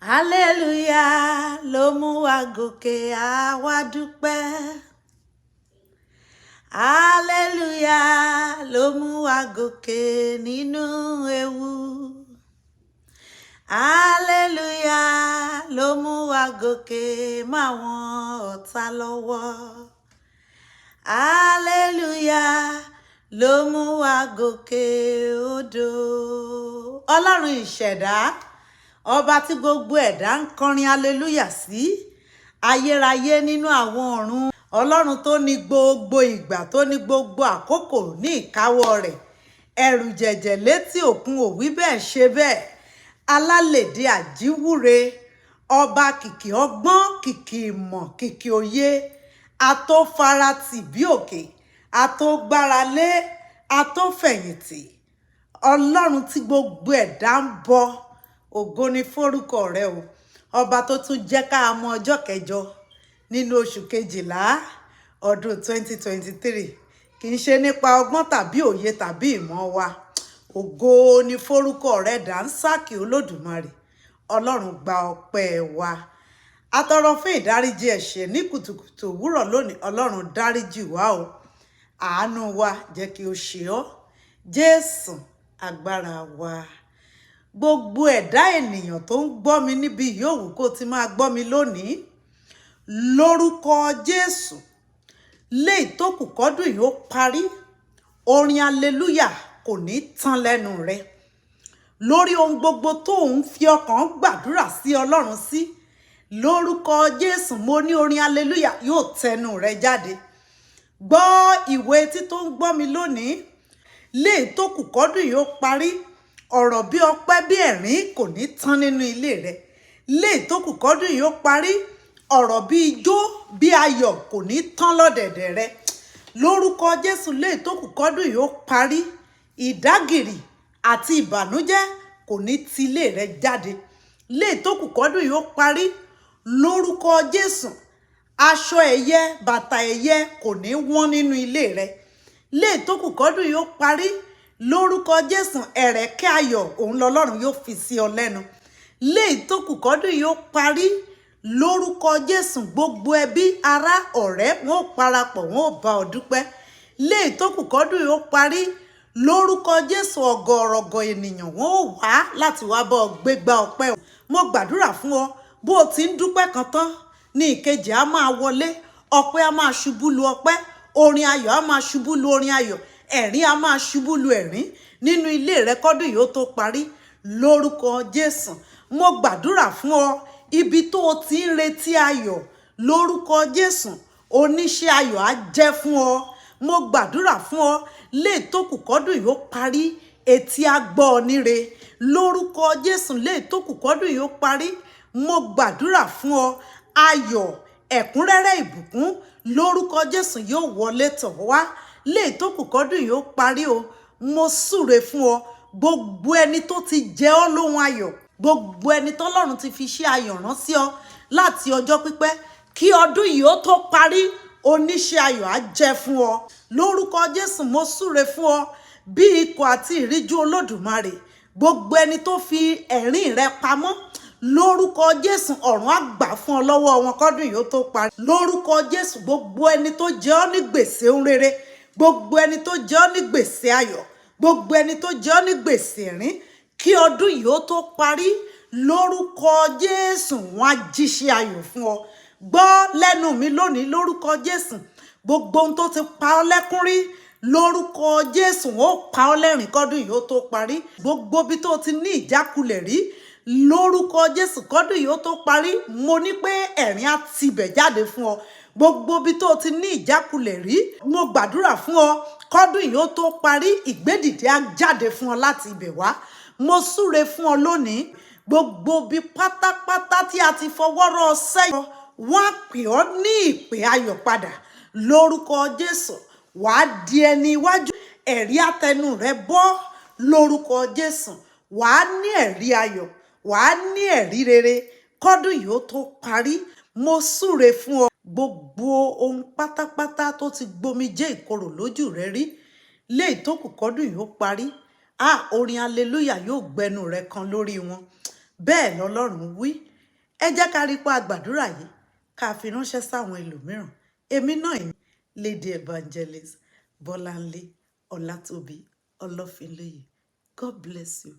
Hallelujah ló mú wa gòkè àwa dúpẹ́. Hallelujah ló mú wa gòkè nínú ewu. Hallelujah ló mú wa gòkè máwọn ọ̀tá lọ́wọ́. Hallelujah ló mú wa gòkè odò. Ọlọ́run ìṣẹ̀dá, ọba tí gbogbo ẹ̀dá ń kọrin hallelujah sí, ayérayé nínú àwọn ọ̀run, ọlọ́run tó ní gbogbo ìgbà, tó ní gbogbo àkókò ní ìkáwọ́ rẹ̀, ẹ̀rù jẹ̀jẹ̀ létí òkun ò wí bẹ́ẹ̀ ṣe bẹ́ẹ̀, alálèdè àjíwúre, ọba kìkì ọgbọ́n, kìkì ìmọ̀, kìkì òye, atófaratì bí òkè, atógbáralé, atófẹ̀yìntì, ọlọ́run tí gbogbo ẹ̀dá ń bọ. Ògo ni fórúkọ rẹ o, ọba tó tún jẹ́ ká mọ ọjọ́ kẹjọ nínú oṣù kejìlá ọdún 2023, kì í ṣe nípa ọgbọ́n tàbí òye tàbí ìmọ̀ wa. Ògo ni fórúkọ rẹ, dàńsákì olódùmarè, ọlọ́run gba ọpẹ́ wa. Atọrọ fún ìdáríjì ẹ̀ṣẹ̀ ní kùtùkùtù òwúrọ̀ lónìí, ọlọ́run dáríjì wá o, àánú wa jẹ́ kí o ṣe ọ́, Jésù agbára wa. Gbogbo ẹ̀dá ènìyàn tó ń gbọ́ mi níbi yòówù kó ti máa gbọ́ mi lónìí, lórúkọ Jésù, léyìí tó kù kọ́dún yìí ó parí, orin hallelujah kò ní tán lẹ́nu rẹ. Lórí ohun gbogbo tó ń fi ọkàn gbàdúrà sí Ọlọ́run sí, lórúkọ Jésù mo ní orin hallelujah yóò tẹnu rẹ jáde. Gbọ́ ìwé etí tó ń gbọ́ mi lónìí, léyìí tó kù kọ́dún yìí ó parí, ọ̀rọ̀ bí ọpẹ́ bí ẹ̀rín kò ní tán nínú ilé rẹ. Léyìí tó kù kọ́dún yìí ó parí, ọ̀rọ̀ bí ijó bí ayọ̀ kò ní tán lọ́dẹ̀dẹ̀ rẹ. Lórúkọ Jésù, léyìí tó kù kọ́dún yìí ó parí, ìdágìrì àti ìbànújẹ́ kò ní ti ilé rẹ jáde. Léyìí tó kù kọ́dún yìí ó parí, lórúkọ Jésù, aṣọ ẹ̀yẹ bàtà ẹ̀yẹ kò ní wọ́n nínú ilé rẹ. Léyìí tó kù kọ́dún yìí ó parí, lórúkọ Jésù, ẹ̀rẹ̀kẹ́ ayọ̀ òun lọ́lọ́run yóò fi sí ọ lẹ́nu. Léyìí tó kù kọ́dún yìí ó parí, lórúkọ Jésù, gbogbo ẹbí ará ọ̀rẹ́ wọn ò parapọ̀ wọn ò bá ọ dúpẹ́. Léyìí tó kù kọ́dún yìí ó parí, lórúkọ Jésù, ọ̀gọ̀ọ̀rọ̀gọ̀ ènìyàn wọn ò wá láti wá bá ọ gbégbá ọpẹ́. Mo gbàdúrà fún ọ, bó o ti ń dúpẹ́ kan tán ní ìkejì á máa wọlé, ọpẹ́ á máa ṣubú lu ọpẹ́, orin ayọ̀ á máa ṣubú lu orin ayọ̀, ẹ̀rín á máa ṣubú lu ẹ̀rín nínú ilé rẹ kọ́dún yìí ó tó parí, lórúkọ Jésù. Mo gbàdúrà fún ọ, ibi tó o ti ń retí ayọ̀, lórúkọ Jésù, oníṣẹ́ ayọ̀ á jẹ́ fún ọ. Mo gbàdúrà fún ọ, léyìí tó kù kọ́dún yìí ó parí, etí á gbọ́ ọ níre, lórúkọ Jésù. Léyìí tó kù kọ́dún yìí ó parí, mo gbàdúrà fún ọ, ayọ̀ ẹ̀kúnrẹ́rẹ́ ìbùkún, lórúkọ Jésù yóò wọlé tọ̀ wá. Léyìí tó kù kọ́dún yìí ó parí o, mo súre fún ọ, gbogbo ẹni tó ti jẹ ọ́ lóhun ayọ̀, gbogbo ẹni tọ́lọ́run ti fi ṣe ayọ̀ rán sí ọ láti ọjọ́ pípẹ́, kí ọdún yìí ó tó parí, oníṣẹ́ ayọ̀ á jẹ́ fún ọ. Lórúkọ Jésù, mo súre fún ọ bí ikọ̀ àti ìríjú Olódùmarè, gbogbo ẹni tó fi ẹ̀rín rẹ pamọ́, lórúkọ Jésù, ọ̀run á gbà fún ọ lọ́wọ́ wọn kọ́dún yìí ó tó parí. Lórúkọ Jésù, gbogbo ẹni tó jẹ ọ́ ní gbèsè ohun rere, gbogbo ẹni tó jẹ ọ́ ní gbèsè ayọ̀, gbogbo ẹni tó jẹ ọ́ ní gbèsè ẹ̀rín, kí ọdún yìí ó tó parí, lórúkọ Jésù, wọ́n á jíṣẹ́ ayọ̀ fún ọ. Gbọ́ lẹ́nu mi lónìí, lórúkọ Jésù, gbogbo ohun tó ti pa ọ́ lẹ́kún rí, lórúkọ Jésù, wọ́n ó pa ọ́ lẹ́rìn kọ́dún yìí ó tó parí. Gbogbo bí tó ti ní ìjákulẹ̀ rí, lórúkọ Jésù, kọ́dún yìí ó tó parí, mo ní pé ẹ̀rín á tibẹ̀ jáde fún ọ. Gbogbo bí tó ti ní ìjákulẹ̀ rí, mo gbàdúrà fún ọ, kọ́dún yìí ó tó parí, ìgbédìde á jáde fún ọ láti ibẹ̀ wá. Mo súre fún ọ lónìí, gbogbo bí pátápátá tí a ti fọwọ́ rọ́ ọ sẹ́yìn, wọ́n á pè ọ́ ní ìpè ayọ̀ padà, lórúkọ Jésù. Wàá di ẹni iwájú, ẹ̀rí àtẹnu rẹ bọ́, lórúkọ Jésù. Wàá ní ẹ̀rí ayọ̀, wàá ní ẹ̀rí rere kọ́dún yìí ó tó parí. Mo súre fún ọ, gbogbo ohun pátápátá tó ti gbomijé ìkorò lójú rẹ rí, léyìí tó kù kọ́dún yìí ó parí, orin hallelujah yóò gbẹnu rẹ kan lórí wọn. bẹ́ẹ̀ lọ́lọ́run wí. Ẹ jẹ́ ká rí pa àgbàdúrà yìí ká fi ránṣẹ́ sáwọn ẹlòmíràn. Èmi náà yìí Lady Evangelist Bọ́láńlé Ọlátòbí Ọlọ́finlóye. God bless you.